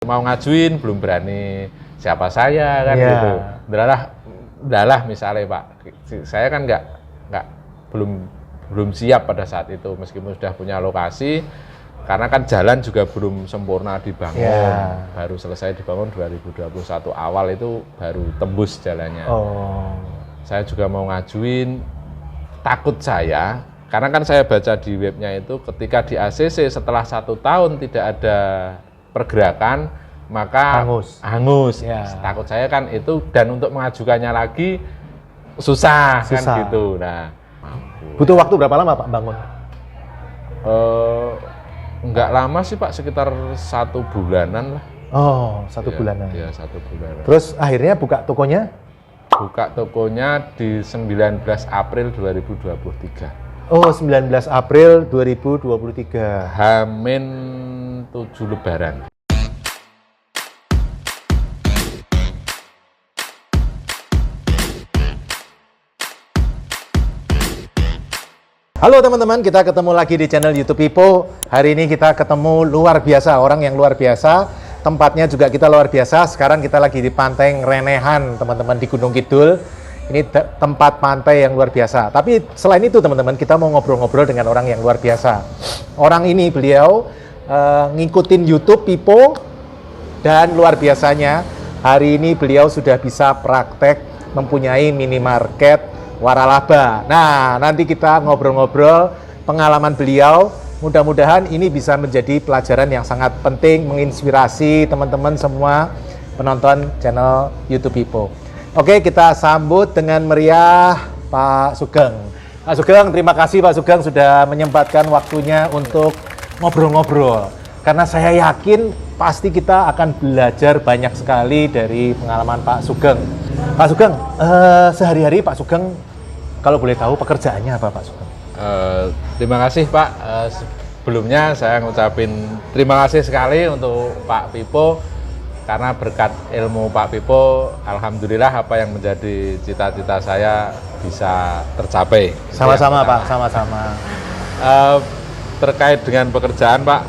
Mau ngajuin belum berani siapa saya kan gitu. Udahlah misalnya Pak, saya kan belum siap pada saat itu meskipun sudah punya lokasi. Karena kan jalan juga belum sempurna dibangun, baru selesai dibangun 2021 awal itu baru tembus jalannya. Saya juga mau ngajuin, takut saya, karena kan saya baca di webnya itu ketika di ACC setelah 1 tahun tidak ada pergerakan, maka hangus. Takut saya kan itu, dan untuk mengajukannya lagi susah. Kan gitu. Nah, butuh waktu berapa lama Pak bangun? Enggak lama sih Pak, sekitar 1 bulanan lah. 1 bulanan. Iya, 1 bulanan. Terus akhirnya buka tokonya? Buka tokonya di 19 April 2023. 19 April 2023. Hamin 7 Lebaran. Halo teman-teman, kita ketemu lagi di channel YouTube Pipo. Hari ini kita ketemu luar biasa, orang yang luar biasa. Tempatnya juga kita luar biasa. Sekarang kita lagi di Pantai Renehan, teman-teman, di Gunung Kidul. Ini tempat pantai yang luar biasa. Tapi selain itu teman-teman, kita mau ngobrol-ngobrol dengan orang yang luar biasa. Orang ini beliau ngikutin YouTube Pipo, dan luar biasanya hari ini beliau sudah bisa praktek mempunyai minimarket waralaba. Nah, nanti kita ngobrol-ngobrol pengalaman beliau. Mudah-mudahan ini bisa menjadi pelajaran yang sangat penting, menginspirasi teman-teman semua penonton channel YouTube Pipo. Oke, kita sambut dengan meriah Pak Sugeng. Pak Sugeng, terima kasih Pak Sugeng sudah menyempatkan waktunya untuk ngobrol-ngobrol. Karena saya yakin pasti kita akan belajar banyak sekali dari pengalaman Pak Sugeng. Pak Sugeng, sehari-hari Pak Sugeng, kalau boleh tahu pekerjaannya apa Pak Sugeng? Terima kasih Pak. Sebelumnya saya ngucapin terima kasih sekali untuk Pak Pipo, karena berkat ilmu Pak Pipo, alhamdulillah apa yang menjadi cita-cita saya bisa tercapai. Sama-sama Pak, sama-sama. Terkait dengan pekerjaan Pak,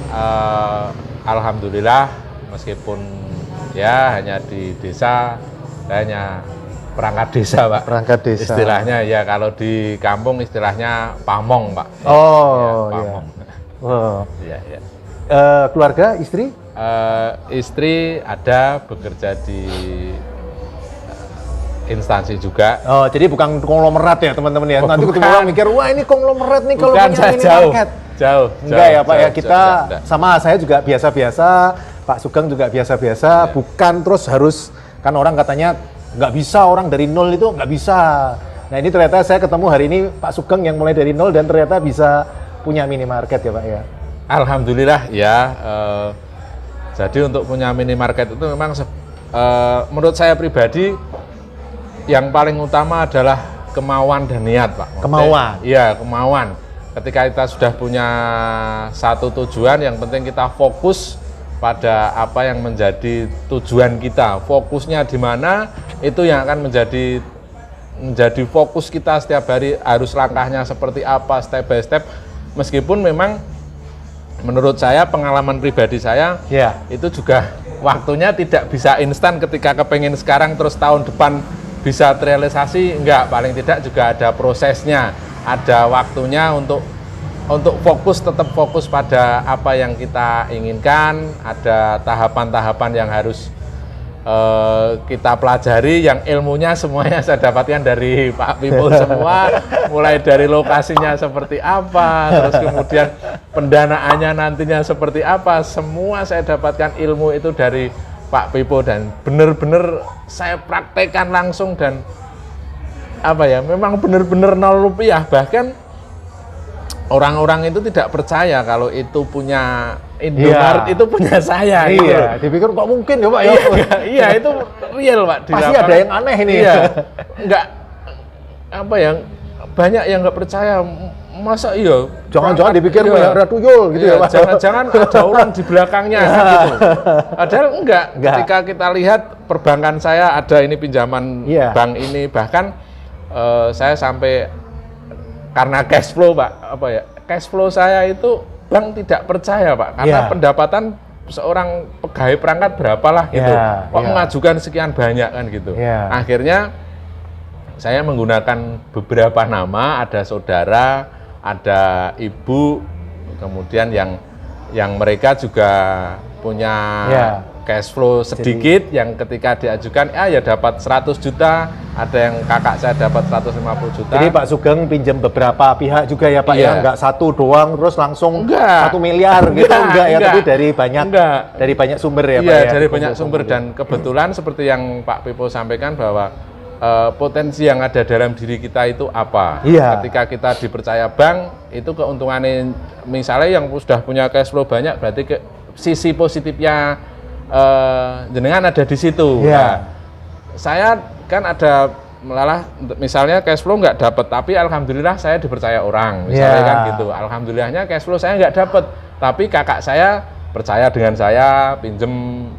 alhamdulillah meskipun ya hanya di desa, saya hanya perangkat desa Pak. Perangkat desa. Istilahnya ya, kalau di kampung istilahnya pamong Pak. Pamong. Iya. Keluarga, istri? Istri ada bekerja di instansi juga. Jadi bukan konglomerat ya teman-teman ya. Nanti ketemu orang mikir, wah ini konglomerat nih kalau punya minimarket. Jauh. Enggak ya Pak ya, kita sama saya juga biasa-biasa, Pak Sugeng juga biasa-biasa, bukan terus harus, kan orang katanya nggak bisa, orang dari nol itu nggak bisa. Nah ini ternyata saya ketemu hari ini Pak Sugeng yang mulai dari nol dan ternyata bisa punya minimarket ya Pak ya. Alhamdulillah ya. Jadi untuk punya minimarket itu memang menurut saya pribadi yang paling utama adalah kemauan dan niat Pak. Kemauan? Iya, kemauan. Ketika kita sudah punya satu tujuan, yang penting kita fokus pada apa yang menjadi tujuan kita. Fokusnya di mana, itu yang akan menjadi fokus kita setiap hari. Harus langkahnya seperti apa, step by step. Meskipun memang menurut saya, pengalaman pribadi saya, itu juga waktunya tidak bisa instan. Ketika kepengen sekarang terus tahun depan bisa terrealisasi, enggak. Paling tidak juga ada prosesnya, ada waktunya untuk fokus, tetap fokus pada apa yang kita inginkan. Ada tahapan-tahapan yang harus kita pelajari, yang ilmunya semuanya saya dapatkan dari Pak Pipo semua, mulai dari lokasinya seperti apa, terus kemudian pendanaannya nantinya seperti apa, semua saya dapatkan ilmu itu dari Pak Pipo, dan benar-benar saya praktekkan langsung, dan apa ya, memang benar-benar 0 rupiah. Bahkan orang-orang itu tidak percaya kalau itu punya Indomaret, itu punya saya. Iya, gitu. Dipikir kok mungkin ya Pak ya. Iya, itu real Pak. Pasti ada yang aneh ini. Iya, enggak, apa ya, banyak yang nggak percaya. Masa iya? Jangan-jangan dipikir ada tuyul gitu ya Pak. Jangan-jangan ada orang di belakangnya gitu. Padahal enggak. Ketika kita lihat perbankan saya, ada ini pinjaman bank ini, bahkan saya sampai karena cash flow Pak, cash flow saya itu bank tidak percaya Pak, karena pendapatan seorang pegawai perangkat berapalah gitu. Kok mengajukan sekian banyak kan gitu. Akhirnya saya menggunakan beberapa nama, ada saudara, ada ibu, kemudian yang mereka juga punya cash flow sedikit. Jadi, yang ketika diajukan ya dapat 100 juta, ada yang kakak saya dapat 150 juta. Jadi Pak Sugeng pinjam beberapa pihak juga ya Pak, ya nggak satu doang terus langsung 1 miliar gitu, enggak ya, tapi dari banyak sumber ya Pak ya. Dari banyak sumber, dan kebetulan seperti yang Pak Pipo sampaikan bahwa potensi yang ada dalam diri kita itu apa. Ketika kita dipercaya bank, itu keuntungannya misalnya yang sudah punya cash flow banyak, berarti sisi positifnya jenengan ada di situ. Nah, saya kan ada malah misalnya cash flow nggak dapat, tapi alhamdulillah saya dipercaya orang, misalnya kan gitu. Alhamdulillahnya cash flow saya nggak dapat, tapi kakak saya percaya dengan saya, pinjem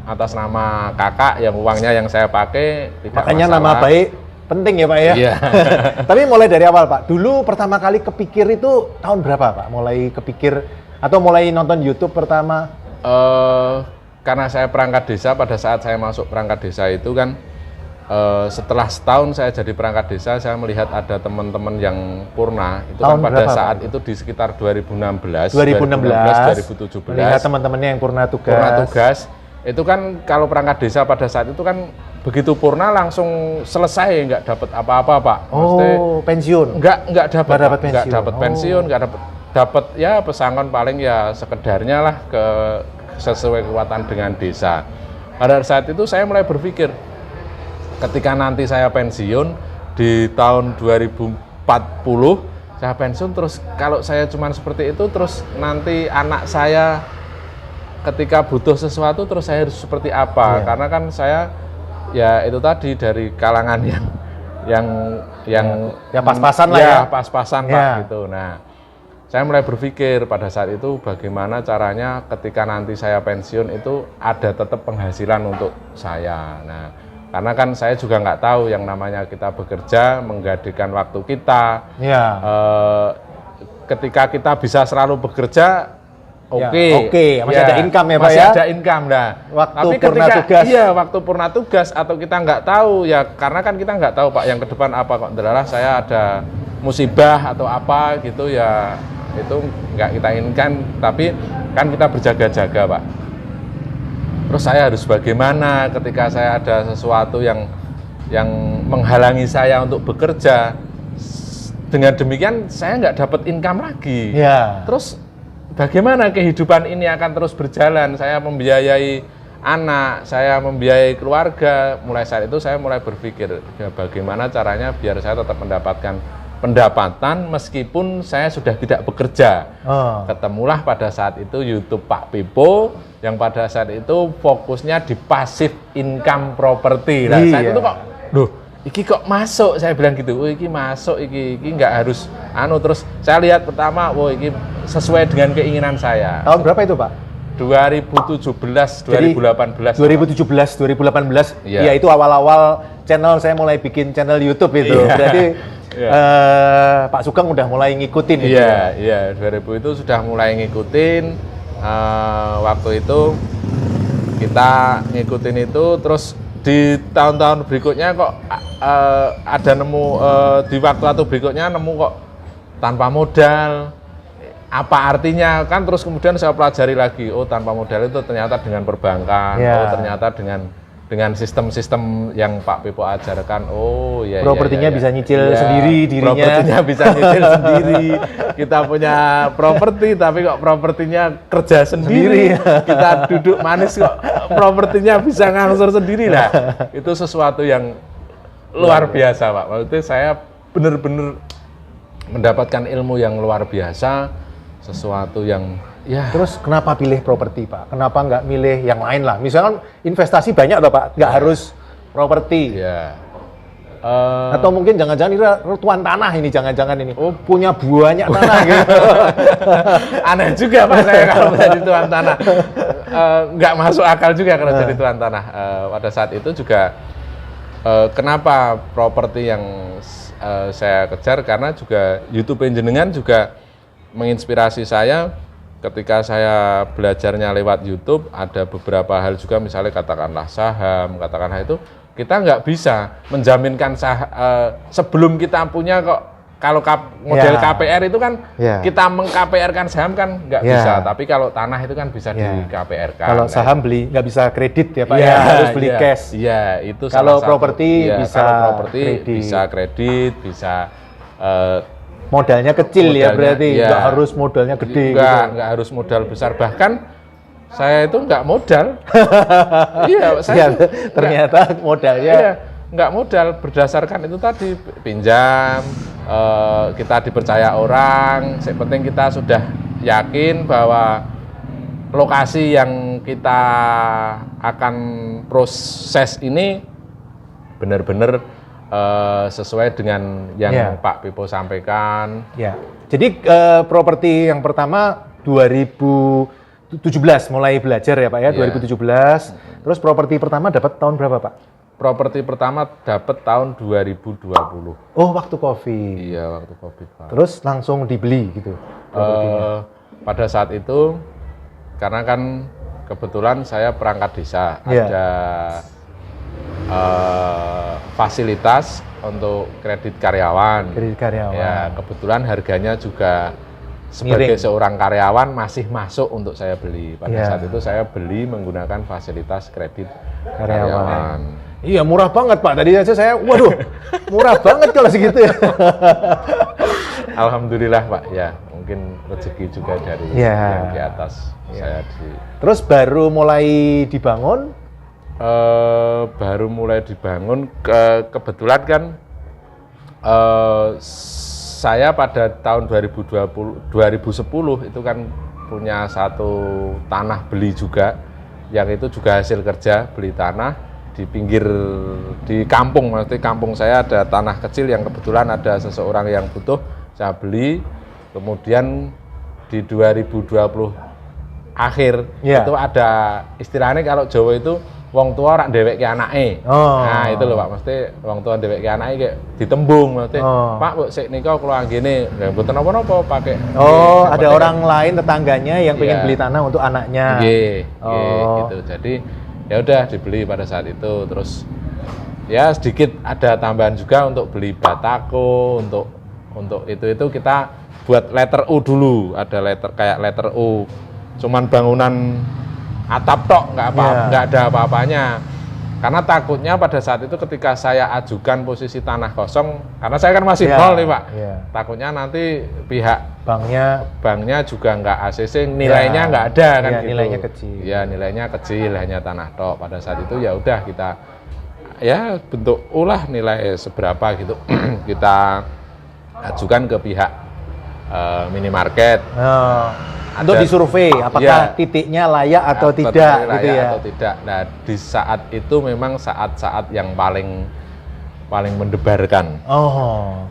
atas nama kakak yang uangnya yang saya pakai, tidak makanya masalah. Nama baik penting ya Pak ya. Tapi mulai dari awal Pak, dulu pertama kali kepikir itu tahun berapa Pak? Mulai kepikir atau mulai nonton YouTube pertama? Karena saya perangkat desa, pada saat saya masuk perangkat desa itu kan setelah setahun saya jadi perangkat desa, saya melihat ada teman-teman yang purna itu tahun kan pada saat Pak? Itu di sekitar 2017 2017 melihat teman-temannya yang purna tugas itu kan, kalau perangkat desa pada saat itu kan begitu purna langsung selesai, nggak dapat apa-apa Pak. Maksudnya, pensiun? Nggak dapat pensiun, nggak dapat ya pesangon paling ya sekedarnya lah, sesuai kekuatan dengan desa. Pada saat itu saya mulai berpikir, ketika nanti saya pensiun di tahun 2040 saya pensiun, terus kalau saya cuma seperti itu, terus nanti anak saya ketika butuh sesuatu terus saya harus seperti apa? Karena kan saya ya itu tadi dari kalangan yang pas-pasan lah ya. Pas-pasan Pak gitu. Nah, saya mulai berpikir pada saat itu bagaimana caranya ketika nanti saya pensiun itu ada tetap penghasilan untuk saya. Nah, karena kan saya juga nggak tahu yang namanya kita bekerja, menggadaikan waktu kita. Ketika kita bisa selalu bekerja, masih ada income ya Pak masih ya? Ada income lah. Tapi purna tugas. Waktu purna tugas atau kita nggak tahu ya, karena kan kita nggak tahu Pak yang ke depan apa, kok adalah saya ada musibah atau apa gitu ya, itu nggak kita inginkan, tapi kan kita berjaga-jaga Pak. Terus saya harus bagaimana ketika saya ada sesuatu yang menghalangi saya untuk bekerja, dengan demikian saya nggak dapat income lagi. Terus bagaimana kehidupan ini akan terus berjalan, saya membiayai anak, saya membiayai keluarga. Mulai saat itu saya mulai berpikir ya, bagaimana caranya biar saya tetap mendapatkan pendapatan meskipun saya sudah tidak bekerja. Ketemulah pada saat itu YouTube Pak Pipo yang pada saat itu fokusnya di passive income property. Nah, saat itu kok, iki kok masuk, saya bilang gitu. Iki masuk, iki nggak harus terus saya lihat pertama, iki sesuai dengan keinginan saya. Tahun berapa itu Pak? 2017, 2018. 2017, 2018. Ya itu awal-awal channel saya mulai bikin channel YouTube itu. Berarti Pak Sugeng udah mulai ngikutin itu. Iya, 2000 itu sudah mulai ngikutin. Waktu itu kita ngikutin itu, terus di tahun-tahun berikutnya kok ada nemu di waktu berikutnya nemu kok tanpa modal. Apa artinya kan, terus kemudian saya pelajari lagi, tanpa modal itu ternyata dengan perbankan, ternyata dengan sistem-sistem yang Pak Pipo ajarkan. Propertinya bisa nyicil sendiri dirinya. Propertinya bisa nyicil sendiri. Kita punya properti tapi kok propertinya kerja sendiri. Kita duduk manis kok propertinya bisa ngangsur sendiri lah. Itu sesuatu yang luar biasa Pak. Maksudnya saya benar-benar mendapatkan ilmu yang luar biasa, sesuatu yang Terus kenapa pilih properti Pak? Kenapa nggak milih yang lain lah? Misalkan investasi banyak loh Pak, nggak harus properti. Atau mungkin jangan-jangan ini tuan tanah ini, jangan-jangan ini punya banyak tanah gitu. Aneh juga Pak saya kalau jadi tuan tanah. Nggak masuk akal juga kalau jadi tuan tanah. Pada saat itu juga kenapa properti yang saya kejar, karena juga YouTube jenengan juga menginspirasi saya ketika saya belajarnya lewat YouTube, ada beberapa hal juga, misalnya katakanlah saham, katakanlah itu, kita nggak bisa menjaminkan sebelum kita punya kok. Kalau model KPR itu kan kita meng-KPR-kan saham kan nggak bisa, tapi kalau tanah itu kan bisa di KPR-kan. Kalau saham beli nggak bisa kredit ya Pak, harus beli cash. Iya, itu kalau properti bisa kalau properti bisa kredit, bisa modalnya kecil ya berarti, nggak harus modalnya gede. Nggak harus modal besar, bahkan saya itu nggak modal. Ternyata modalnya nggak modal, berdasarkan itu tadi pinjam, kita dipercaya orang, yang penting kita sudah yakin bahwa lokasi yang kita akan proses ini benar-benar sesuai dengan yang Pak Pipo sampaikan. Ya. Jadi properti yang pertama 2017 mulai belajar ya Pak ya, 2017. Terus properti pertama dapat tahun berapa Pak? Properti pertama dapat tahun 2020. Oh, waktu Covid. Iya, waktu Covid, Pak. Terus langsung dibeli gitu? Pada saat itu, karena kan kebetulan saya perangkat desa, ada fasilitas untuk kredit karyawan. Kredit karyawan. Ya, kebetulan harganya juga sebagai seorang karyawan masih masuk untuk saya beli. Pada saat itu saya beli menggunakan fasilitas kredit karyawan. Iya, murah banget Pak. Tadi aja saya, waduh, murah banget kalau segitu ya. Alhamdulillah Pak, ya mungkin rezeki juga dari yang di atas. Saya Terus baru mulai dibangun? Baru mulai dibangun, kebetulan kan saya pada tahun 2010 itu kan punya satu tanah beli juga, yang itu juga hasil kerja beli tanah di pinggir, di kampung, maksudnya kampung saya ada tanah kecil yang kebetulan ada seseorang yang butuh, saya beli. Kemudian di 2020 akhir itu ada istilahnya, kalau Jawa itu wong tua rak dheweke anake. Nah, itu loh Pak, mesti wong tua dheweke anake kayak ditembung, mesti Pak, Bu, sik nika kula anggene, mboten napa-napa pakai. Ada orang lain tetangganya yang pengen beli tanah untuk anaknya. Gitu. Jadi ya udah dibeli pada saat itu. Terus ya sedikit ada tambahan juga untuk beli batako, untuk itu kita buat letter U dulu, ada kayak letter U, cuman bangunan atap tok, nggak ada apa-apanya. Karena takutnya pada saat itu ketika saya ajukan posisi tanah kosong, karena saya kan masih nol nih Pak, takutnya nanti pihak banknya juga nggak ACC, nilainya nggak ada kan gitu. Nilainya kecil. Ya nilainya kecil, hanya tanah tok. Pada saat itu ya udah kita bentuk ulah nilai seberapa gitu kita ajukan ke pihak minimarket. Untuk disurvei apakah titiknya layak atau tidak gitu ya. Atau tidak. Nah, di saat itu memang saat-saat yang paling mendebarkan.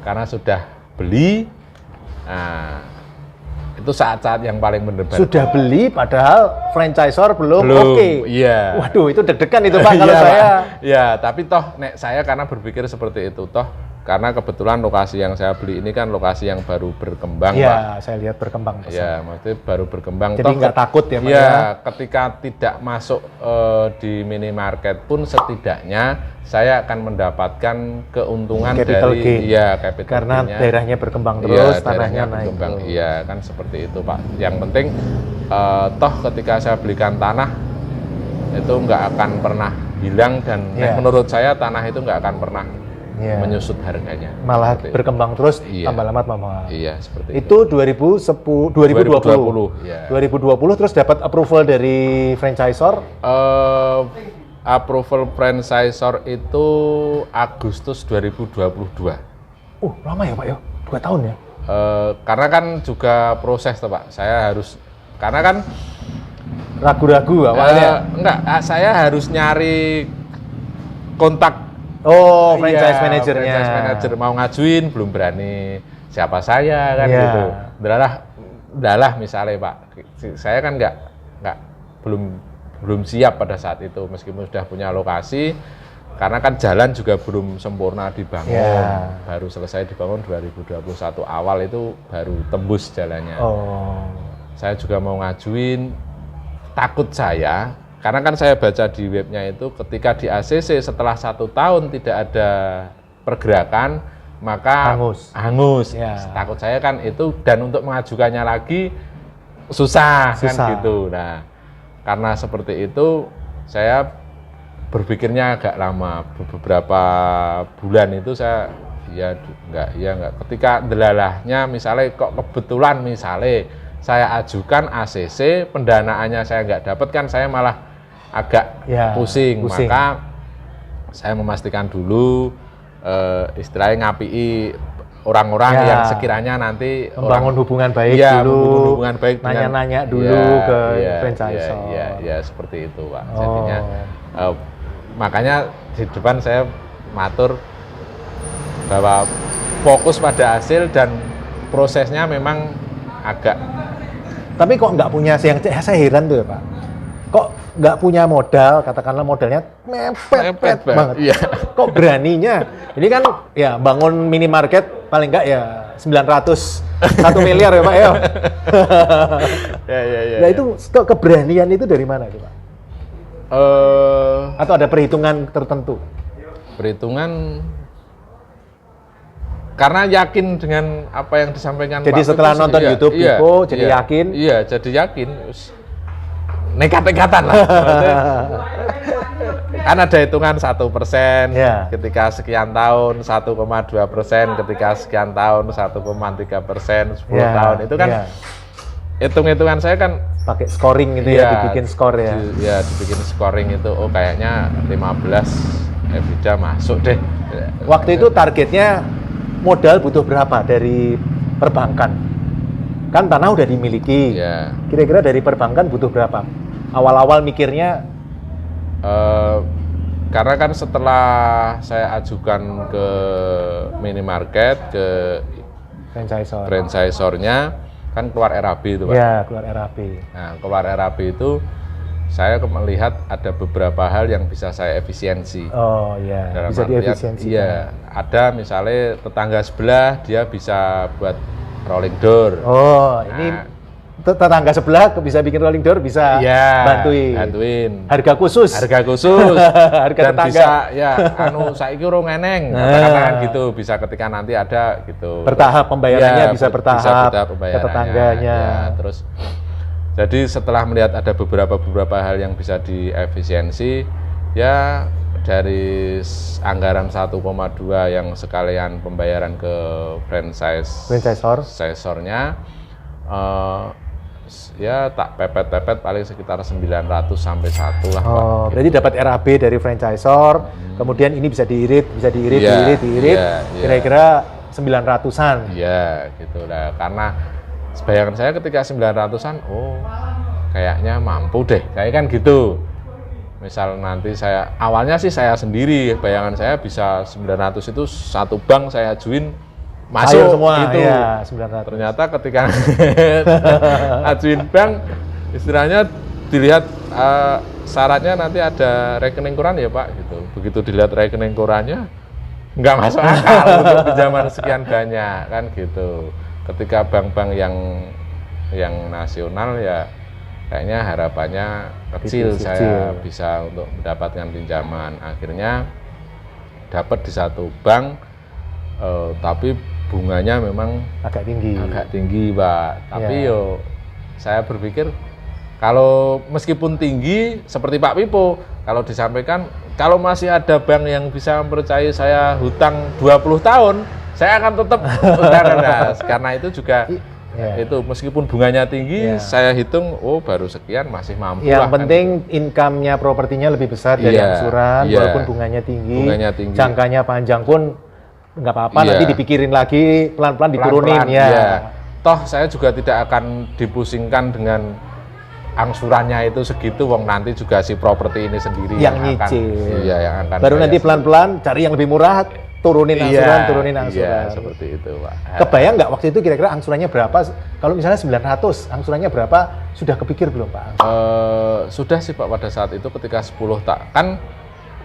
Karena sudah beli. Nah, itu saat-saat yang paling mendebarkan. Sudah beli padahal franchisor belum oke. Iya. Waduh, itu deg-degan itu Pak kalau saya. Iya, tapi toh saya karena berpikir seperti itu, karena kebetulan lokasi yang saya beli ini kan lokasi yang baru berkembang, Pak. Iya, saya lihat berkembang. Iya, maksudnya baru berkembang. Jadi nggak takut ya, Pak? Iya, ketika tidak masuk di minimarket pun setidaknya saya akan mendapatkan keuntungan capital dari capital karena gain-nya. daerahnya berkembang terus, tanahnya naik. Iya, kan seperti itu, Pak. Yang penting toh ketika saya belikan tanah itu nggak akan pernah hilang, dan menurut saya tanah itu nggak akan pernah menyusut harganya. Malah berkembang terus, tambah lama tambah mahal. Iya, seperti itu. 2020. Iya. 2020 terus dapat approval dari franchisor? Approval franchisor itu Agustus 2022. Lama ya Pak ya? 2 tahun ya? Karena kan juga proses tuh Pak. Saya harus, karena kan ragu-ragu awalnya. Enggak, saya harus nyari kontak franchise manajernya. Franchise manager mau ngajuin, belum berani siapa saya kan gitu. Udahlah misalnya Pak, saya kan belum siap pada saat itu, meskipun sudah punya lokasi, karena kan jalan juga belum sempurna dibangun. Baru selesai dibangun 2021 awal itu baru tembus jalannya. saya juga mau ngajuin, takut saya, karena kan saya baca di webnya itu ketika di ACC setelah 1 tahun tidak ada pergerakan, maka hangus. Ya. Takut saya kan itu, dan untuk mengajukannya lagi susah. Kan gitu. Nah, karena seperti itu saya berpikirnya agak lama, beberapa bulan itu saya enggak. Ketika delalahnya misalnya kok kebetulan misalnya saya ajukan ACC, pendanaannya saya nggak dapat, kan saya malah agak pusing. Maka saya memastikan dulu istilahnya ngapii orang-orang yang sekiranya nanti membangun hubungan baik dulu, nanya-nanya dulu ke franchisor. Ya, seperti itu, Pak. Jadinya makanya di depan saya matur bahwa fokus pada hasil dan prosesnya memang agak. Tapi kok nggak punya, saya heran tuh ya Pak, kok nggak punya modal, katakanlah modalnya mepet banget. Iya. Kok beraninya? Ini kan ya bangun minimarket paling nggak ya 900, 1 miliar ya Pak ya. Nah itu keberanian itu dari mana itu Pak? Atau ada perhitungan tertentu? Perhitungan karena yakin dengan apa yang disampaikan jadi Pak setelah nonton YouTube Pipo jadi yakin? Iya, jadi yakin. Nekat-nekatan lah. Kan ada hitungan 1%, ketika sekian tahun 1,2%, ketika sekian tahun 1,3%, 10 tahun itu kan hitung-hitungan saya kan pakai scoring gitu ya, dibikin skor ya. Iya, dibikin scoring itu, oh kayaknya 15 EBITDA masuk deh. Waktu itu targetnya modal butuh berapa dari perbankan? Kan tanah udah dimiliki. Kira-kira dari perbankan butuh berapa? Awal-awal mikirnya? Karena kan setelah saya ajukan ke minimarket, ke franchisornya, kan keluar RAB itu Pak. Iya, keluar RAB. Nah, keluar RAB itu saya melihat ada beberapa hal yang bisa saya efisiensi. Oh iya, bisa diefisiensi. Iya, ada misalnya tetangga sebelah dia bisa buat rolling door. Oh, ini tetangga sebelah bisa bikin rolling door, bisa bantuin. Harga khusus. Harga dan tetangga. Bisa saiki urung eneng, katakan gitu, bisa ketika nanti ada gitu. Bertahap pembayarannya bisa bertahap ke tetangganya. Terus jadi setelah melihat ada beberapa hal yang bisa diefisiensi, ya dari anggaran 1,2 yang sekalian pembayaran ke franchisornya, ya tak pepet-pepet paling sekitar 900 sampai 1 lah. Oh, Pak. Berarti dapat RAB dari franchisor, kemudian ini bisa diirit, kira-kira 900-an. Iya, gitu lah. Karena bayangan saya ketika 900-an, oh kayaknya mampu deh, kayak kan gitu. Misal nanti awalnya sih saya sendiri, bayangan saya bisa 900 itu satu bank saya ajuin, masuk semua, gitu. Ya, 900. Ternyata ketika ajuin bank, istilahnya dilihat syaratnya nanti ada rekening koran ya Pak, gitu. Begitu dilihat rekening korannya, nggak masuk akal untuk pinjaman sekian banyak, kan gitu. Ketika bank-bank yang nasional ya kayaknya harapannya kecil saya bisa untuk mendapatkan pinjaman. Akhirnya dapat di satu bank, tapi bunganya memang agak tinggi Pak. Tapi saya berpikir kalau meskipun tinggi seperti Pak Pipo, kalau disampaikan kalau masih ada bank yang bisa mempercayai saya hutang 20 tahun, saya akan tetap karena itu juga itu meskipun bunganya tinggi, saya hitung baru sekian masih mampu. Yang penting income-nya propertinya lebih besar dari angsuran, walaupun bunganya tinggi, jangkanya panjang pun nggak apa-apa, nanti dipikirin lagi pelan-pelan diturunin ya. Toh saya juga tidak akan dipusingkan dengan angsurannya itu segitu, wong nanti juga si properti ini sendiri yang nyicil. Yang akan baru nanti pelan-pelan cari yang lebih murah, turunin angsuran. Iya, seperti itu, Pak. Kebayang nggak waktu itu kira-kira angsurannya berapa? Kalau misalnya 900, angsurannya berapa? Sudah kepikir belum, Pak? Sudah sih, Pak, pada saat itu ketika 10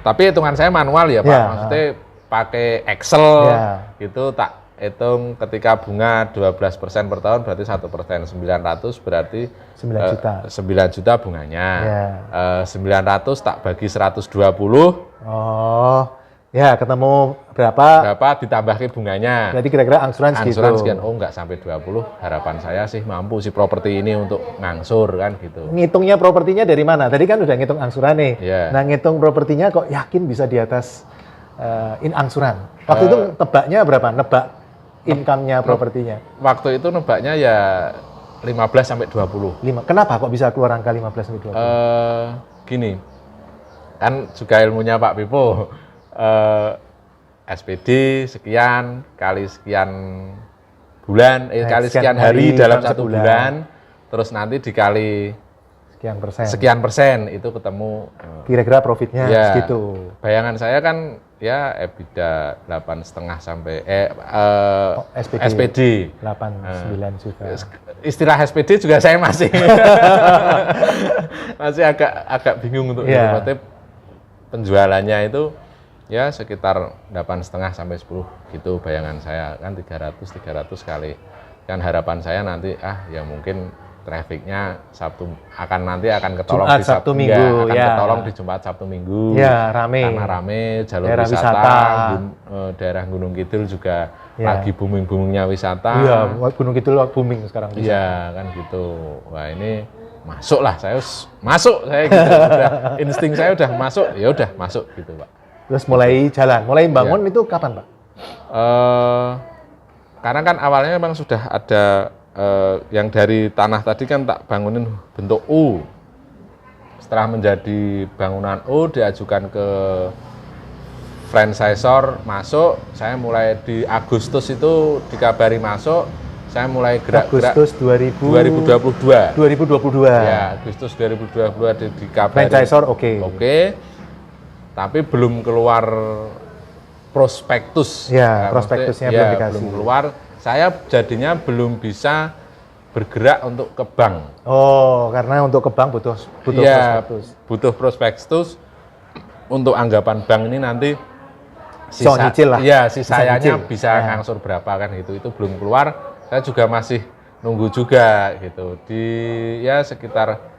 tapi hitungan saya manual ya, Pak. Maksudnya pakai Excel gitu, tak hitung ketika bunga 12% per tahun berarti 1%, 900 berarti 9 juta. 9 juta bunganya. Ya. 900 tak bagi 120. Oh, ya ketemu berapa? Berapa ditambah ke bunganya. Berarti kira-kira angsuran segitu. Angsuran sekian, oh nggak sampai 20. Harapan saya sih mampu si properti ini untuk ngangsur kan gitu. Ngitungnya propertinya dari mana? Tadi kan udah ngitung angsuran nih. Iya. Nah, ngitung propertinya kok yakin bisa di atas angsuran? Waktu itu tebaknya berapa? Nebak income-nya propertinya? Waktu itu nebaknya ya 15 sampai 20. Kenapa kok bisa keluar angka 15 sampai 20? Gini, kan juga ilmunya Pak Pipo. SPD sekian kali sekian bulan, kali sekian hari dalam satu bulan, terus nanti dikali sekian persen itu ketemu kira-kira profitnya ya, segitu. Bayangan saya kan ya EBITDA 8,5 sampai SPD 8-9 juta. Istilah SPD juga saya masih masih agak bingung untuk motif penjualannya itu ya sekitar 8,5 sampai 10 gitu bayangan saya kan 300 kali kan harapan saya nanti ya mungkin trafficnya akan ketolong Jumat, di Sabtu Minggu, akan ya. ketolong di Jumat Sabtu Minggu Ya, rame. karena rame jalur daerah wisata. wisata. Daerah Gunung Kidul juga Ya. lagi boomingnya wisata. Iya, Gunung Kidul booming sekarang. Iya kan gitu. Wah ini masuk lah saya gitu. Insting saya udah masuk, ya udah masuk gitu Pak. Terus mulai jalan, mulai bangun itu kapan Pak? Karena kan awalnya memang sudah ada yang dari tanah tadi kan tak bangunin bentuk U. Setelah menjadi bangunan U diajukan ke franchisor masuk, saya mulai di Agustus itu dikabari masuk, saya mulai gerak-gerak Agustus 2022. 2022. Ya, Agustus 2022 dikabari. Franchisor oke. Tapi belum keluar prospektus. Ya, prospektusnya belum dikasih. Belum keluar. Saya jadinya belum bisa bergerak untuk ke bank. Oh, karena untuk ke bank butuh prospektus. Butuh prospektus. Untuk anggapan bank ini nanti nyicil lah. Iya, sisanya bisa ya. ngangsur berapa kan gitu. Itu belum keluar. Saya juga masih nunggu juga gitu. Di sekitar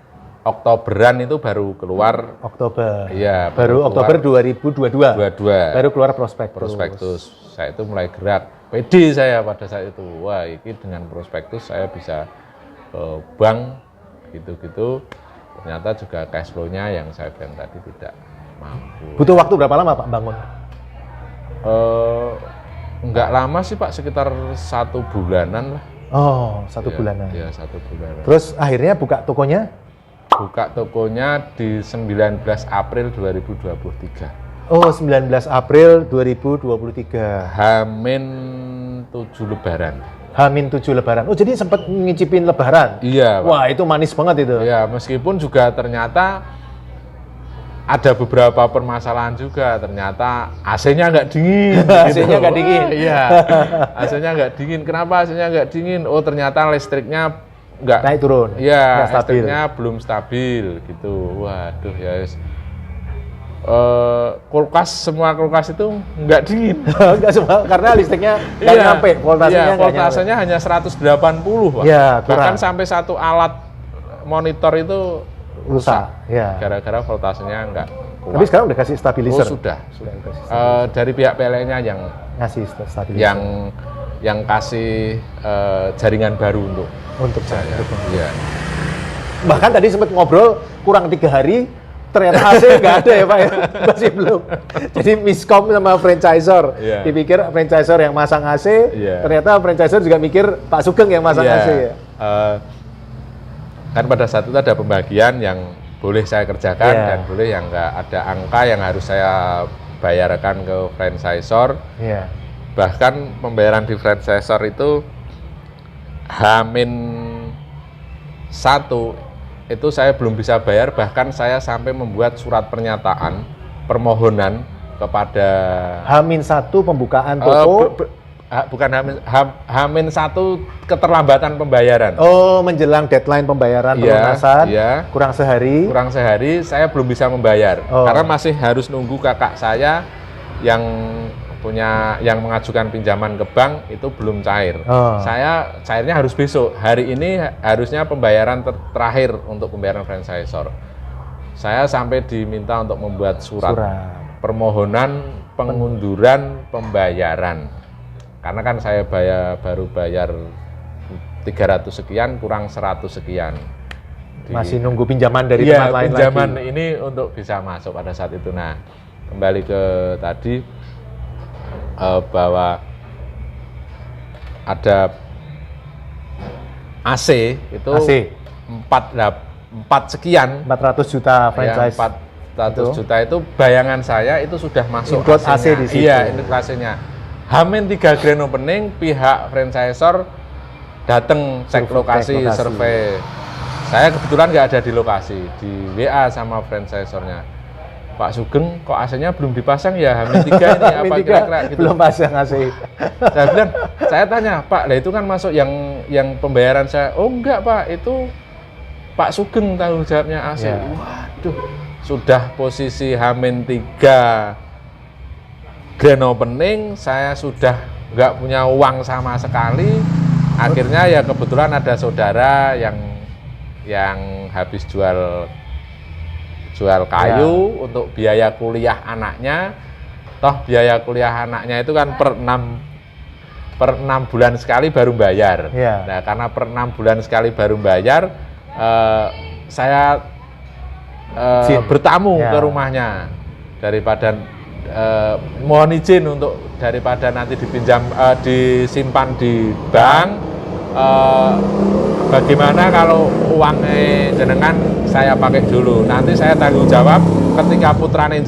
Oktoberan itu baru keluar. Oktober. Iya, baru Oktober 2022. Baru keluar prospektus. Saya itu mulai gerak. Pede saya pada saat itu. Wah, ini dengan prospektus saya bisa ke bank gitu-gitu. Ternyata juga cash flow-nya yang saya bilang tadi tidak mampu. Butuh waktu berapa lama Pak bangun? Enggak lama sih Pak, sekitar 1 bulanan lah. Oh, 1 bulanan. Iya, 1 bulanan. Terus akhirnya buka tokonya? Buka tokonya di 19 April 2023. Oh, 19 April 2023. Hamin 7 Lebaran. Hamin 7 Lebaran. Oh, jadi sempat ngicipin Lebaran? Iya, Pak. Wah, itu manis banget itu. Iya, meskipun juga ternyata ada beberapa permasalahan juga. Ternyata AC-nya nggak dingin. AC-nya nggak dingin? Iya, AC-nya nggak dingin. Kenapa AC-nya nggak dingin? Oh, ternyata listriknya nggak naik turun. Iya, stabil. listriknya belum stabil gitu. Waduh ya. Semua kulkas itu nggak dingin. Nggak semua, karena listriknya nggak nyampe, voltasenya nggak voltasenya hanya 180 Pak. Iya, Bahkan sampai satu alat monitor itu rusak. Ya. Gara-gara voltasenya nggak kuat. Tapi sekarang udah kasih stabilizer. Oh, sudah. Dari pihak PLN-nya yang ngasih stabilizer. Yang kasih jaringan baru untuk saya. Iya. Bahkan tadi sempat ngobrol kurang 3 hari. Ternyata AC nggak ada ya Pak ya, masih belum. Jadi miskom sama franchisor. Yeah. Dipikir franchisor yang masang AC, ternyata franchisor juga mikir Pak Sugeng yang masang AC ya. Kan pada saat itu ada pembagian yang boleh saya kerjakan dan boleh yang nggak, ada angka yang harus saya bayarkan ke franchisor. Bahkan pembayaran di franchisor itu H-1 itu saya belum bisa bayar, bahkan saya sampai membuat surat pernyataan permohonan kepada H-1 pembukaan toko. Bukan H-1 keterlambatan pembayaran. Oh, menjelang deadline pembayaran pelunasan. Kurang sehari saya belum bisa membayar. Karena masih harus nunggu kakak saya yang yang mengajukan pinjaman ke bank itu belum cair. Saya cairnya harus besok. Hari ini harusnya pembayaran terakhir untuk pembayaran franchisor. Saya sampai diminta untuk membuat surat permohonan pengunduran pembayaran. Karena kan saya baru bayar 300 sekian kurang 100 sekian. Masih nunggu pinjaman dari tempat lain pinjaman lagi. ini untuk bisa masuk pada saat itu. Nah, kembali ke tadi bahwa ada AC itu 4 sekian 400 juta franchise. Ya, 400 juta itu bayangan saya itu sudah masuk include AC di situ. Iya, integrasinya. Hamin 3 grand opening, pihak franchisor datang cek lokasi, survei. Saya kebetulan nggak ada di lokasi, di WA sama franchisornya. Pak Sugeng, kok AC-nya belum dipasang ya? Hamin 3 ini apa kira-kira gitu. Belum pasang AC. Saya bilang, saya tanya, Pak, lah itu kan masuk yang pembayaran saya. Oh enggak Pak, itu Pak Sugeng tanggung jawabnya AC. Ya. Waduh, sudah posisi Hamin 3 grand opening, saya sudah nggak punya uang sama sekali. Akhirnya ya kebetulan ada saudara yang habis jual kayu untuk biaya kuliah anaknya. Toh biaya kuliah anaknya itu kan per 6 bulan sekali baru bayar. Nah, karena per 6 bulan sekali baru bayar, saya bertamu ke rumahnya daripada mohon izin untuk daripada nanti disimpan di bank. Bagaimana kalau uangnya jenengan saya pakai dulu, nanti saya tanggung jawab ketika putrane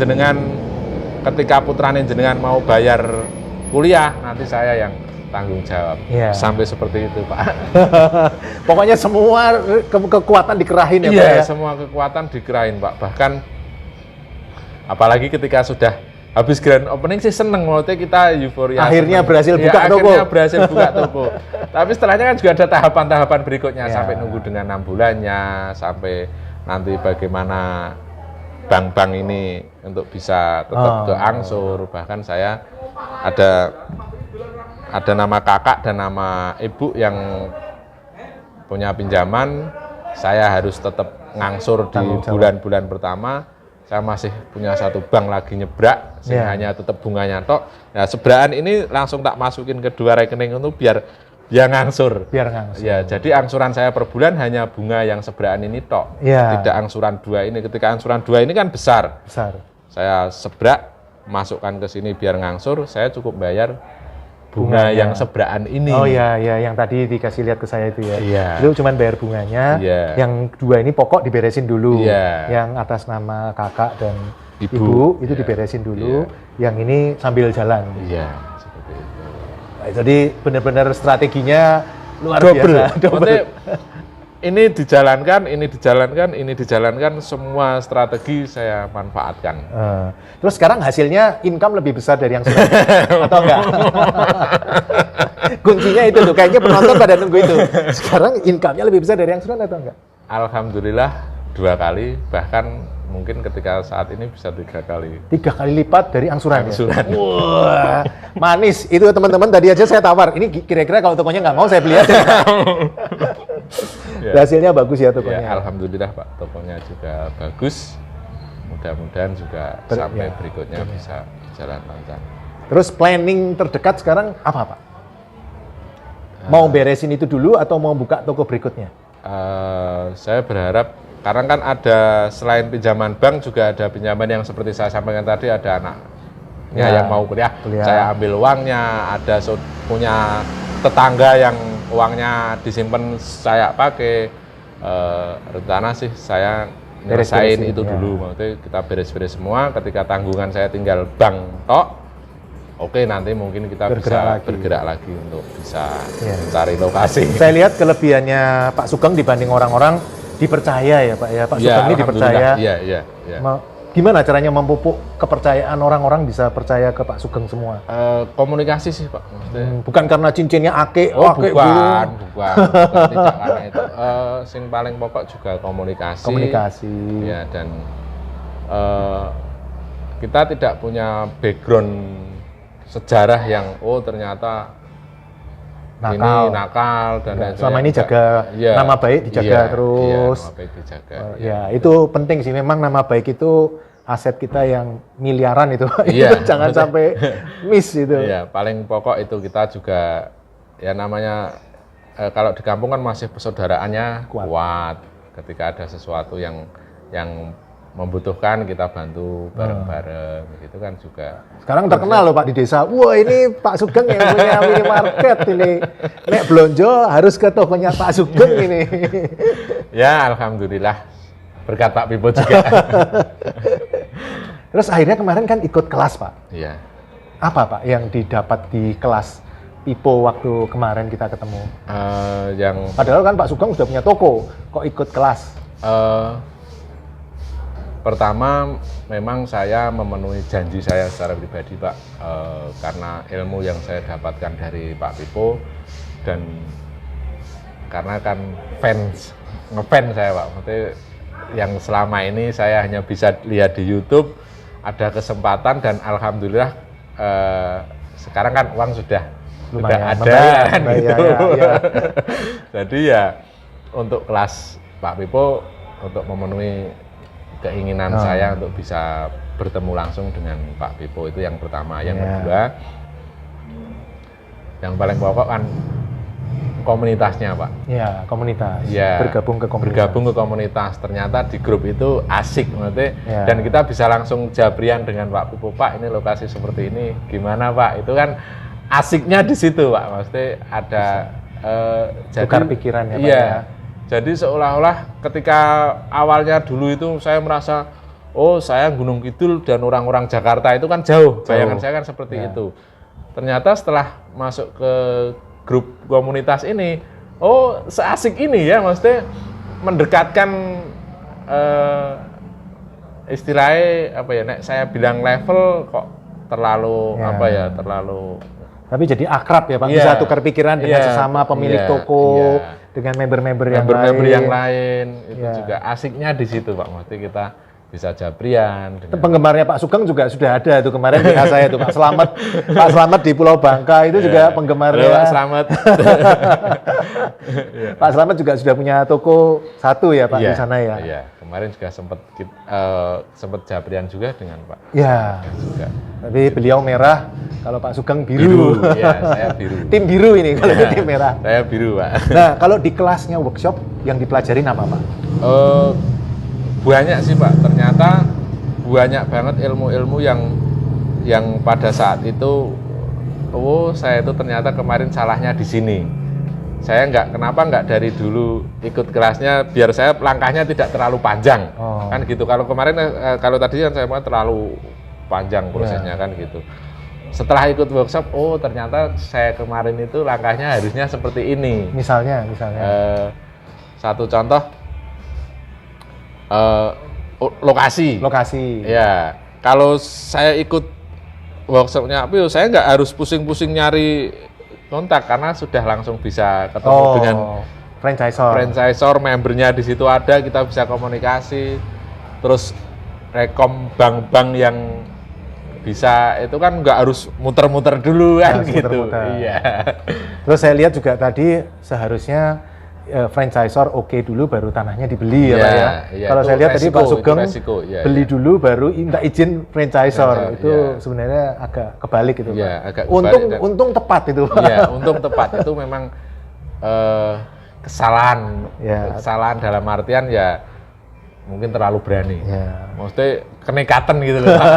jenengan mau bayar kuliah, nanti saya yang tanggung jawab. Sampai seperti itu Pak. Pokoknya semua kekuatan dikerahin ya Pak ya? Semua kekuatan dikerahin Pak, bahkan apalagi ketika sudah habis grand opening sih seneng, maksudnya kita euforia. Akhirnya berhasil buka toko. Akhirnya berhasil buka toko. Tapi setelahnya kan juga ada tahapan-tahapan berikutnya, sampai nunggu dengan 6 bulannya, sampai nanti bagaimana bank-bank ini untuk bisa tetap ke angsur. Bahkan saya ada nama kakak dan nama ibu yang punya pinjaman, saya harus tetap ngangsur di bulan-bulan pertama. Saya masih punya satu bank lagi nyebrak, hanya tetap bunganya tok. Nah, sebraan ini langsung tak masukin ke 2 rekening itu biar ngangsur. Ya, jadi angsuran saya per bulan hanya bunga yang sebraan ini tok. Tidak angsuran 2 ini. Ketika angsuran 2 ini kan besar. Saya sebrak, masukkan ke sini biar ngangsur, saya cukup bayar bunga yang sebraan ini. Oh iya, yang tadi dikasih lihat ke saya itu ya. Itu cuma bayar bunganya. Yang 2 ini pokok diberesin dulu. Yang atas nama kakak dan ibu itu diberesin dulu. Yang ini sambil jalan. Seperti itu. Nah, jadi benar-benar strateginya luar biasa. Double. Ini dijalankan, semua strategi saya manfaatkan. Terus sekarang hasilnya income lebih besar dari yang sudah atau enggak? Kuncinya itu tuh, kayaknya penonton pada nunggu itu. Sekarang income-nya lebih besar dari yang sudah atau enggak? Alhamdulillah 2 kali, bahkan mungkin ketika saat ini bisa 3 kali. 3 kali lipat dari angsuran. Wah, manis. Itu teman-teman tadi aja saya tawar. Ini kira-kira kalau tokonya nggak mau saya beli aja. Hasilnya bagus ya tokonya. Alhamdulillah Pak, tokonya juga bagus. Mudah-mudahan juga sampai berikutnya bisa jalan lancar. Terus planning terdekat sekarang apa Pak? Mau beresin itu dulu atau mau buka toko berikutnya? Saya berharap, karena kan ada selain pinjaman bank juga ada pinjaman yang seperti saya sampaikan tadi, ada anaknya yang mau kuliah, saya ambil uangnya, ada punya tetangga yang uangnya disimpan saya pakai. Rencana sih saya nyelesain itu dulu, maksudnya kita beres-beres semua, ketika tanggungan saya tinggal bank tok, oke, nanti mungkin kita bergerak lagi untuk bisa mencari lokasi. Saya lihat kelebihannya Pak Sugeng dibanding orang-orang, dipercaya ya Pak ya. Pak Sugeng ini dipercaya. Iya. Gimana caranya memupuk kepercayaan orang-orang bisa percaya ke Pak Sugeng semua? Komunikasi sih Pak. Bukan karena cincinnya ake, bukan tidak karena itu. Sing paling pokok juga komunikasi. Ya, dan kita tidak punya background sejarah yang ternyata ini nakal dan lain selama ini jaga nama baik dijaga terus. Nama baik dijaga. Ya, itu penting sih, memang nama baik itu aset kita yang miliaran itu. Iya. Jangan sampai miss itu. Iya, paling pokok itu kita juga ya namanya kalau di kampung kan masih persaudaraannya kuat. Ketika ada sesuatu yang membutuhkan kita bantu bareng-bareng gitu kan juga. Sekarang terkenal loh Pak di desa. Wah, ini Pak Sugeng yang punya minimarket ini. Nek belonjo harus ke tokonya Pak Sugeng ini. Ya, alhamdulillah. Berkat Pak Pipo juga. Terus akhirnya kemarin kan ikut kelas, Pak. Iya. Apa Pak yang didapat di kelas Pipo waktu kemarin kita ketemu? Padahal kan Pak Sugeng sudah punya toko, kok ikut kelas? Pertama, memang saya memenuhi janji saya secara pribadi, Pak, karena ilmu yang saya dapatkan dari Pak Pipo dan karena kan ngefans saya, Pak. Maksudnya yang selama ini saya hanya bisa lihat di YouTube, ada kesempatan dan alhamdulillah sekarang kan uang sudah ada kan gitu. Ya. Jadi ya untuk kelas Pak Pipo untuk memenuhi keinginan saya untuk bisa bertemu langsung dengan Pak Pipo itu yang pertama. Yang kedua, yang paling pokok kan komunitasnya, Pak. Iya, komunitas. Ya, bergabung ke komunitas. Ternyata di grup itu asik, maksudnya, dan kita bisa langsung jabrian dengan Pak Pipo. Pak, ini lokasi seperti ini, gimana Pak? Itu kan asiknya di situ, Pak. Maksudnya ada tukar pikiran ya, Pak. Iya. Jadi seolah-olah ketika awalnya dulu itu saya merasa, saya Gunung Kidul dan orang-orang Jakarta itu kan jauh. Bayangan saya kan seperti itu. Ternyata setelah masuk ke grup komunitas ini, seasik ini ya, maksudnya mendekatkan istilahnya apa ya, nek saya bilang level kok terlalu terlalu. Tapi jadi akrab ya Pak, bisa tukar pikiran dengan sesama pemilik toko, dengan member-member yang lain. Itu juga asiknya di situ Pak, maksudnya kita bisa jabrian. Penggemarnya Pak Sugeng juga sudah ada tuh kemarin di saya tuh Pak Slamet di Pulau Bangka itu juga penggemarnya. Pak Slamet. Pak Slamet juga sudah punya toko satu ya Pak di sana ya. Iya, kemarin juga sempat jabrian juga dengan Pak. Iya. Juga. Tapi beliau merah, kalau Pak Sugeng biru. Iya, saya biru. Tim biru ini kalau tim merah. Saya biru Pak. Nah, kalau di kelasnya workshop yang dipelajarin apa Pak? Banyak sih Pak, ternyata banyak banget ilmu-ilmu yang pada saat itu saya itu ternyata kemarin salahnya di sini. Saya kenapa nggak dari dulu ikut kelasnya biar saya langkahnya tidak terlalu panjang. Kan gitu. Kalau kemarin kalau tadi kan saya mau terlalu panjang prosesnya kan gitu. Setelah ikut workshop, ternyata saya kemarin itu langkahnya harusnya seperti ini. Misalnya satu contoh, lokasi. Ya, kalau saya ikut workshopnya Apio, saya nggak harus pusing-pusing nyari kontak karena sudah langsung bisa ketemu dengan franchisor, membernya di situ ada, kita bisa komunikasi. Terus rekom bank-bank yang bisa itu kan nggak harus muter-muter dulu kan gitu. Iya. Terus saya lihat juga tadi seharusnya franchisor dulu baru tanahnya dibeli ya Pak ya. Kalau saya lihat tadi Pak Sugeng beli dulu baru minta izin franchisor. Itu sebenarnya agak kebalik itu Pak. Agak untung tepat itu Pak. Iya, untung tepat itu memang kesalahan dalam artian ya mungkin terlalu berani. Maksudnya kenekatan gitu loh Pak.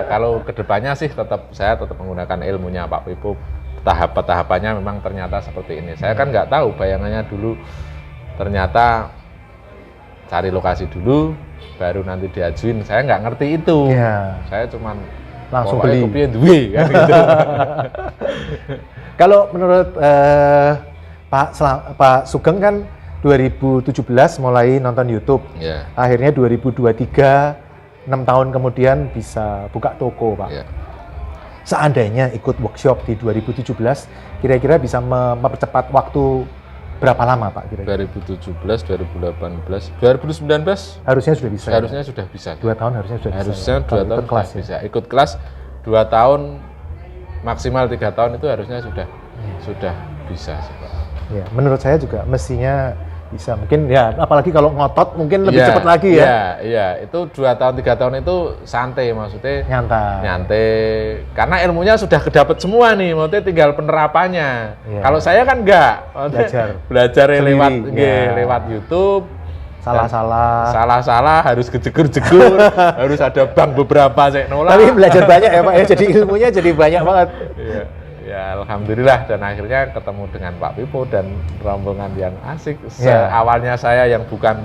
Kalau kedepannya sih saya tetap menggunakan ilmunya Pak Pipo. Tahapannya memang ternyata seperti ini. Saya kan nggak tahu, bayangannya dulu ternyata cari lokasi dulu, baru nanti diajuin. Saya nggak ngerti itu. Saya cuman langsung beli. Kan gitu. Kalau menurut Pak Sugeng kan 2017 mulai nonton YouTube. Akhirnya 2023, 6 tahun kemudian bisa buka toko Pak. Seandainya ikut workshop di 2017, kira-kira bisa mempercepat waktu berapa lama Pak kira-kira? 2017, 2018, 2019 harusnya sudah bisa. Harusnya sudah bisa. 2 tahun harusnya sudah bisa. Harusnya 2 tahun ikut kelas bisa. Ikut kelas 2 tahun maksimal 3 tahun itu harusnya sudah bisa sih, Pak. Ya, menurut saya juga mestinya bisa. Mungkin ya, apalagi kalau ngotot mungkin lebih cepat lagi ya. Iya, itu 2 tahun 3 tahun itu santai, maksudnya nyantai. Karena ilmunya sudah kedapat semua nih, maksudnya tinggal penerapannya. Iya. Kalau saya kan enggak, belajar lewat YouTube. Salah harus kejegur-jegur, harus ada bank beberapa saya nolak. Tapi belajar banyak ya Pak ya, jadi ilmunya jadi banyak banget. Iya. Ya alhamdulillah, dan akhirnya ketemu dengan Pak Pipo dan rombongan yang asik. Awalnya saya yang bukan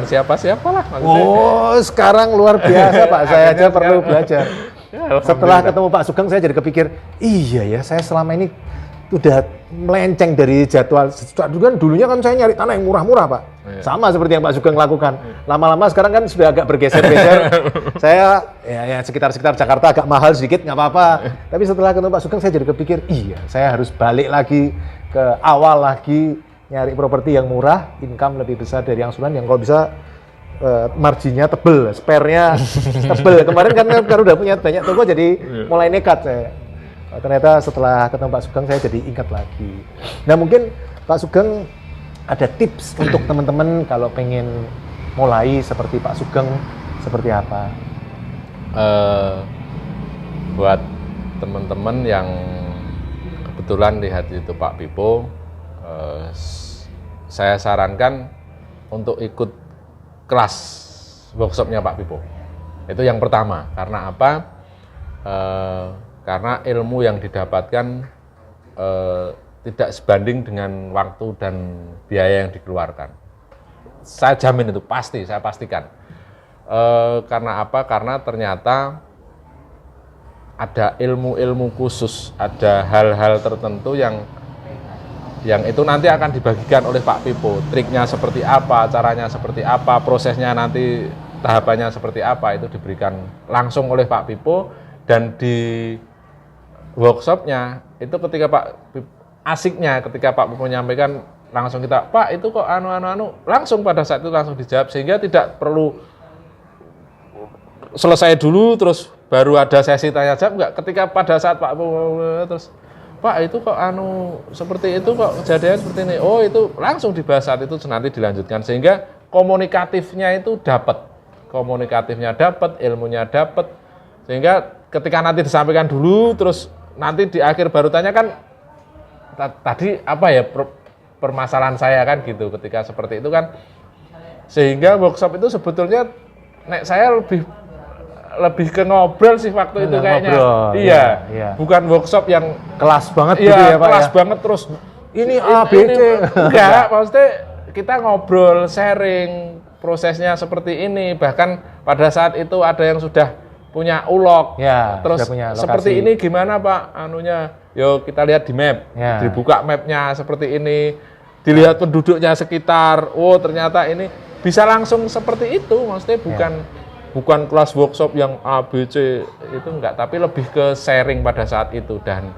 siapa-siapa lah maksudnya. Oh, sekarang luar biasa Pak, saya aja perlu belajar. Ya, setelah ketemu Pak Sugeng saya jadi kepikir, iya ya, saya selama ini udah melenceng dari jadwal. Dulunya kan saya nyari tanah yang murah-murah Pak. Sama seperti yang Pak Sugeng lakukan. Lama-lama sekarang kan sudah agak bergeser-geser. Saya ya sekitar Jakarta agak mahal sedikit, nggak apa-apa. Tapi setelah ketemu Pak Sugeng saya jadi kepikir, iya saya harus balik lagi ke awal lagi, nyari properti yang murah, income lebih besar dari yang sulan, yang kalau bisa marginnya tebel, spare-nya tebel. Kemarin kan udah punya banyak toko jadi mulai nekat saya. Ternyata setelah ketemu Pak Sugeng saya jadi ingat lagi. Nah mungkin Pak Sugeng ada tips untuk teman-teman kalau pengen mulai seperti Pak Sugeng, seperti apa? Buat teman-teman yang kebetulan lihat itu Pak Pipo, saya sarankan untuk ikut kelas workshopnya Pak Pipo. Itu yang pertama. Karena apa? Karena ilmu yang didapatkan tidak sebanding dengan waktu dan biaya yang dikeluarkan. Saya jamin itu, saya pastikan. Karena apa? Karena ternyata ada ilmu-ilmu khusus, ada hal-hal tertentu yang itu nanti akan dibagikan oleh Pak Pipo. Triknya seperti apa, caranya seperti apa, prosesnya nanti tahapannya seperti apa, itu diberikan langsung oleh Pak Pipo. Dan di workshopnya itu ketika asiknya ketika Pak Pipo menyampaikan, langsung kita, Pak itu kok langsung pada saat itu langsung dijawab, sehingga tidak perlu selesai dulu terus baru ada sesi tanya jawab. Enggak, ketika pada saat Pak Pipo terus, Pak itu kok seperti itu kok kejadian seperti ini, oh itu langsung dibahas saat itu, nanti dilanjutkan, sehingga komunikatifnya dapat, ilmunya dapat, sehingga ketika nanti disampaikan dulu terus nanti di akhir baru tanya kan, tadi apa ya permasalahan saya kan gitu, ketika seperti itu kan, sehingga workshop itu sebetulnya saya lebih ke ngobrol sih waktu itu kayaknya. Iya. Bukan workshop yang kelas banget gitu ya Pak. Kelas banget terus ini A, B, C. Enggak, maksudnya kita ngobrol, sharing prosesnya seperti ini. Bahkan pada saat itu ada yang sudah punya ulog, terus punya seperti ini gimana Pak yuk kita lihat di map, dibuka mapnya seperti ini, dilihat penduduknya sekitar, oh ternyata ini bisa langsung seperti itu, maksudnya bukan kelas workshop yang A, B, C itu enggak, tapi lebih ke sharing pada saat itu. Dan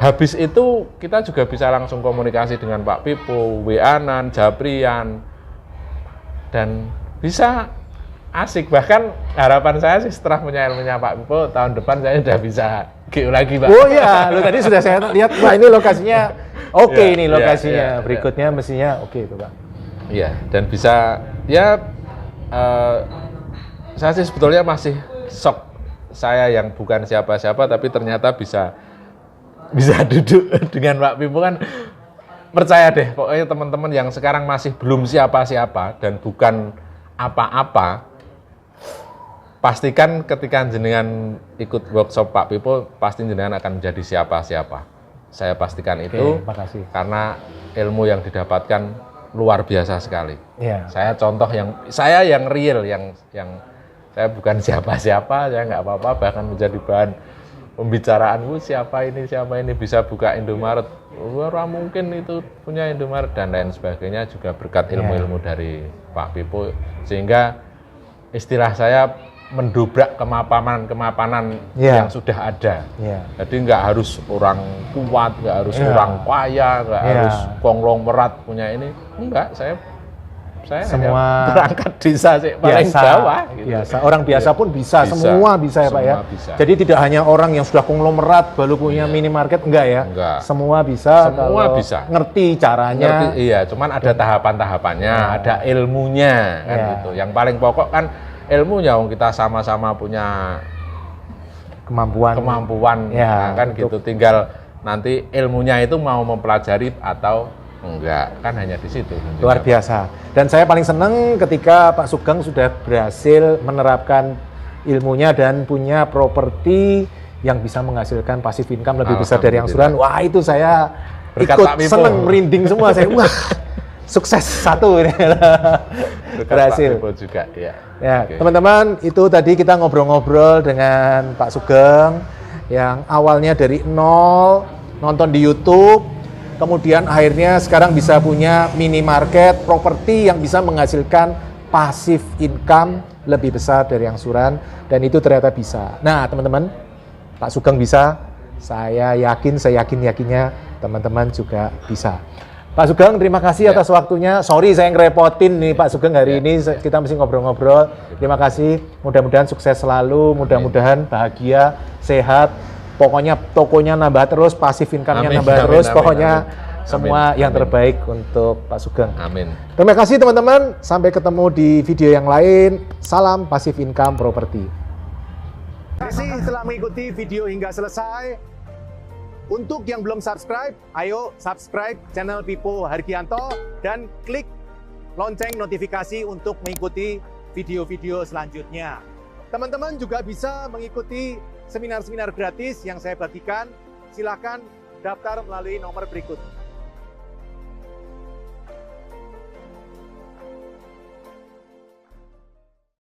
habis itu kita juga bisa langsung komunikasi dengan Pak Pipo, WA-an, Japrian, dan bisa asik. Bahkan harapan saya sih setelah punya ilmunya Pak Pipo, tahun depan saya udah bisa GU lagi Pak. Oh iya, lo tadi sudah saya lihat, wah ini lokasinya oke, ini lokasinya, berikutnya mestinya oke itu Pak. Iya, dan bisa saya sih sebetulnya masih shock, saya yang bukan siapa-siapa tapi ternyata bisa duduk dengan Pak Pipo kan. Percaya deh, pokoknya teman-teman yang sekarang masih belum siapa-siapa dan bukan apa-apa, pastikan ketika jenengan ikut workshop Pak Pipo, pasti jenengan akan menjadi siapa-siapa. Saya pastikan itu. Makasih. Karena ilmu yang didapatkan luar biasa sekali. Saya contoh saya yang real, yang saya bukan siapa-siapa, saya nggak apa-apa, bahkan menjadi bahan pembicaraan, siapa ini bisa buka Indomaret, mungkin itu punya Indomaret dan lain sebagainya, juga berkat ilmu-ilmu dari Pak Pipo, sehingga istilah saya mendobrak kemapanan yang sudah ada. Jadi nggak harus orang kuat, nggak harus orang kaya, nggak harus konglomerat punya ini, enggak, saya Saya semua hanya berangkat desa sih paling bawah. Gitu. Biasa. Orang biasa pun bisa, semua bisa ya Pak ya. Bisa. Jadi tidak hanya orang yang sudah konglomerat baru punya minimarket, enggak ya? Enggak. Semua bisa. Semua kalau bisa. Ngerti caranya. Iya, cuman ada tahapan-tahapannya, ada ilmunya kan gitu. Yang paling pokok kan ilmunya, kita sama-sama punya kemampuan ya, kan gitu. Tinggal nanti ilmunya itu mau mempelajari atau enggak, kan hanya di situ. Luar biasa. Dan saya paling senang ketika Pak Sugeng sudah berhasil menerapkan ilmunya dan punya properti yang bisa menghasilkan passive income lebih besar dari angsuran. Wah, itu saya ikut seneng, merinding semua saya. Wah, sukses satu ini. Berhasil. Juga, ya. Ya, teman-teman, itu tadi kita ngobrol-ngobrol dengan Pak Sugeng yang awalnya dari nol, nonton di YouTube, kemudian akhirnya sekarang bisa punya minimarket, properti yang bisa menghasilkan passive income lebih besar dari angsuran, dan itu ternyata bisa. Nah, teman-teman, Pak Sugeng bisa, saya yakinnya teman-teman juga bisa. Pak Sugeng, terima kasih atas waktunya. Sorry saya ngerepotin nih Pak Sugeng hari ini, kita mesti ngobrol-ngobrol. Terima kasih, mudah-mudahan sukses selalu, mudah-mudahan bahagia, sehat. Pokoknya tokonya nambah terus, passive income-nya nambah terus, pokoknya semua yang terbaik untuk Pak Sugeng. Amin. Terima kasih teman-teman, sampai ketemu di video yang lain. Salam Passive Income Property. Terima kasih telah mengikuti video hingga selesai. Untuk yang belum subscribe, ayo subscribe channel Pipo Hargianto dan klik lonceng notifikasi untuk mengikuti video-video selanjutnya. Teman-teman juga bisa mengikuti seminar-seminar gratis yang saya bagikan. Silakan daftar melalui nomor berikut.